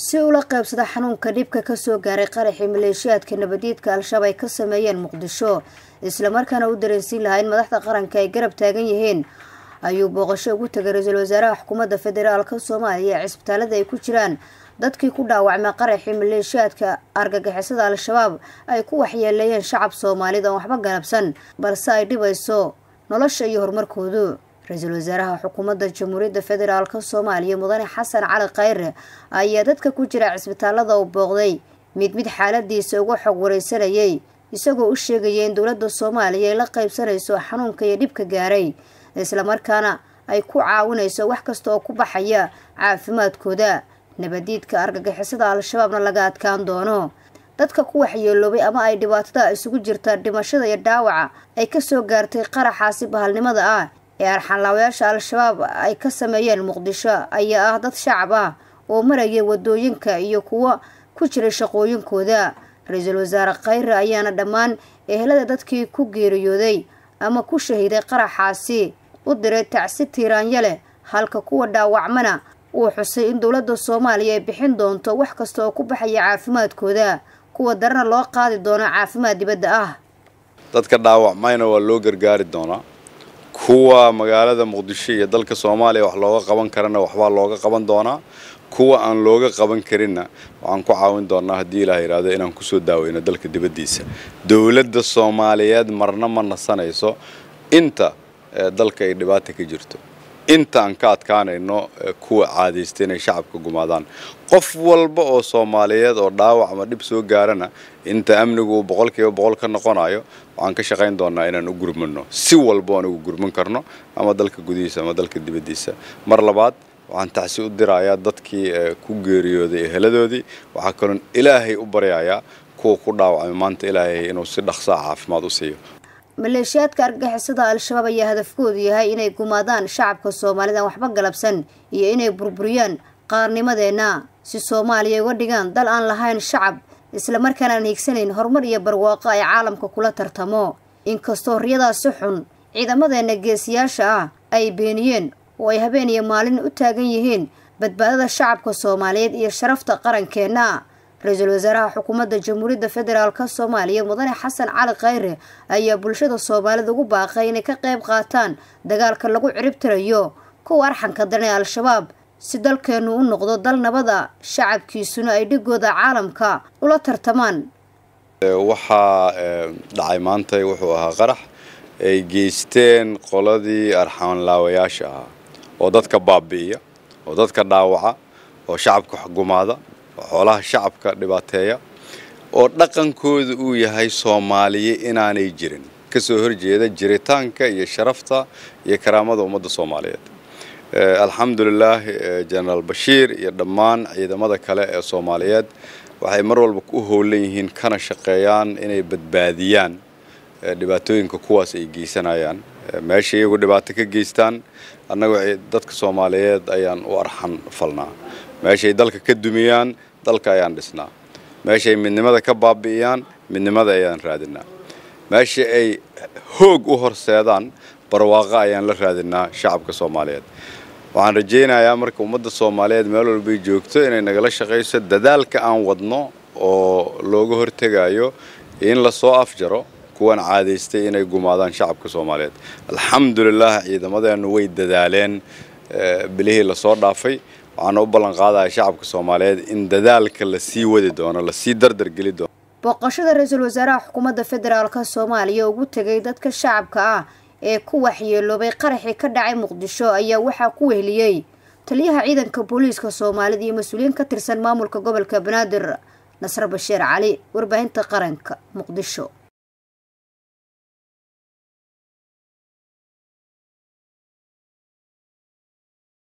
si ula qaybsada xanuunka dhibka ka soo gaaray qaraxii maleeshiyaadka nabadiidka al-shabaab ay ka sameeyeen Muqdisho isla markaana u dareensiin lahayn madaxda qaranka ay garab taagan yihiin ayuu booqasho ugu tagay ra'iisul wasaaraha xukuumadda federaalka Soomaaliya ee isbitaalada ay ku jiraan dadkii ku dhaawacmay qaraxii maleeshiyaadka argagixisada al-shabaab ay ku waxyeeleeyeen shacab Soomaalida oo waxba galabsan balse ay dhibayso nolosha iyo horumarkoodu. ra'iisul wasaaraha xukuumadda jamhuuriyadda federaalka Soomaaliya mudane Xasan Cali Khayre ayaa dadka ku jira isbitaalada u booqday mid xaaladiisa uga xog wareysanayay isagoo u sheegay in dawladda Soomaaliya ay la qaybsanayso xanuunka iyo dhibka gaaray isla markaana ay ku caawinayso wax kasta oo ku baxaya caafimaadkooda. nabadiidka argagixisada al-shabaabna laga adkaan doono dadka ku waxyeeloobay ama ay dhibaatada isugu jirta dhimashada iyo dhaawaca ay ka soo gaartay qaraxaasi bahalnimada ah ee arxanlaawayaasha al-shabaab ay ka sameeyeen Muqdisho ayaa ah dad shacab ah oo maraya wadooyinka iyo kuwa ku jira shaqooyinkooda. ra'iisul wasaare Khayre ayaana dhammaan ehelada dadkii ku geeriyooday ama ku shahiiday qaraxaasi u diray tacsi tiiraanyale halka kuwa dhaawacmana uu xusay in dawladda Soomaaliya ay bixin doonto wax kasta oo ku baxaya caafimaadkooda kuwa darna loo qaadi doono caafimaad dibadda ah. dadka dhaawacmayna waa loo gargaari doonaa kuwa magaalada Muqdisho iyo dalka Soomaaliya wax looga qaban karana waxba looga qaban doonaa kuwa aan looga qaban karinna waxaan ku caawin doonaa hadii Ilaahay yiraahdo inaan ku soo daaweyno dalka dibadiisa. dawladda Soomaaliyeed marna ma nasanayso inta dalka ay dhibaato ka jirto inta aan ka adkaanayno kuwa caadaystay inay shacabka gumaadaan. qof walba oo Soomaaliyeed oo dhaawac ama dhib soo gaarana inta amnigu 100% ka noqonayo waxaan ka shaqayn doonaa inaan u gurmano si walba aan ugu gurman karno ama dalka gudihiisa ama dalka dibadiisa. mar labaad waxaan tacsi u dirayaa dadkii ku geeriyooday eheladoodii waxa kale Ilaahay u baryayaa kuwa ku dhaawacmay maanta Ilaahay inuu si dhaqso ah caafimaad u siiyo. maleeshiyaadka argagixisada al-shabaab ayaa hadafkoodu yahay inay gumaadaan shacabka Soomaalida waxba galabsan iyo inay burburiyaan qaarnimadeena si Soomaaliya uga dhigaan dal aan lahayn shacab isla markaana aan hiigsanayn horumar iyo barwaaqo ay caalamka kula tartamo. inkastoo riyadaasi xun ciidamadeena geesiyaasha ah ay beeniyeen oo ay habeen iyo maalin u taagan yihiin badbaadada shacabka Soomaaliyeed iyo sharafta qarankeena. ra'iisul wasaaraha xukuumadda jamhuuriyadda federaalka Soomaaliya mudane Xasan Cali Khayre ayaa bulshada Soomaalida ugu baaqay inay ka qayb qaataan dagaalka lagu ciribtirayo kuwa arxanka daran al-shabaab si dalkeenu u noqdo dal nabada shacabkiisuna ay dhigooda caalamka ula tartamaan. waxa dhacay maanta wuxuu ahaa qarax ay geysteen qoladii arxanlaawayaasha ah oo dadka baabi'iya oo dadka dhaawaca oo shacabka xukuumada xoolaha shacabka dhibaateeya oo dhaqankoodu uu yahay Soomaaliya inaanay jirin ka soo horjeeda jiritaanka iyo sharafta iyo karaamada ummadda Soomaaliyeed. alxamdulillah General Bashir iyo dhammaan ciidamada kale ee Soomaaliyeed waxay mar walba ku howlan yihiin kana shaqeeyaan inay badbaadiyaan dhibaatooyinka kuwaas ay geysanayaan meesha iyagu dhibaato ka geystaan annaga dadka Soomaaliyeed ayaan u arxan falnaa meesha dalka ka dumiyaan dalka ayaan dhisnaa meesha midnimada ka baabi'iyaan midnimada ayaan raadinaa meesha ay hoog u horseedaan barwaaqo ayaan la raadinaa shacabka Soomaaliyeed. waxaan rajaynayaa marka ummadda Soomaaliyeed meel walba ay joogto inay nagala shaqeyso dadaalka aan wadno oo looga hortagayo in la soo afjaro kuwan caadaystay inay gumaadaan shacabka Soomaaliyeed. alxamdulillah ciidamadeenu way dadaaleen bilihii la soo dhaafay waxaan u ballan qaadayaa shacabka Soomaaliyeed in dadaalka la sii wadi doono la sii dardar geli doono. booqashada ra'iisul wasaaraha xukuumadda federaalka Soomaaliya ugu tagay dadka shacabka ah ee ku waxyeeloobay qaraxii ka dhacay Muqdisho ayaa waxa ku weheliyay taliyaha ciidanka booliiska Soomaaliyeed iyo mas'uuliyiin ka tirsan maamulka gobolka Banaadir. Nasr Bashiir Cali, warbaahinta qaranka, Muqdisho.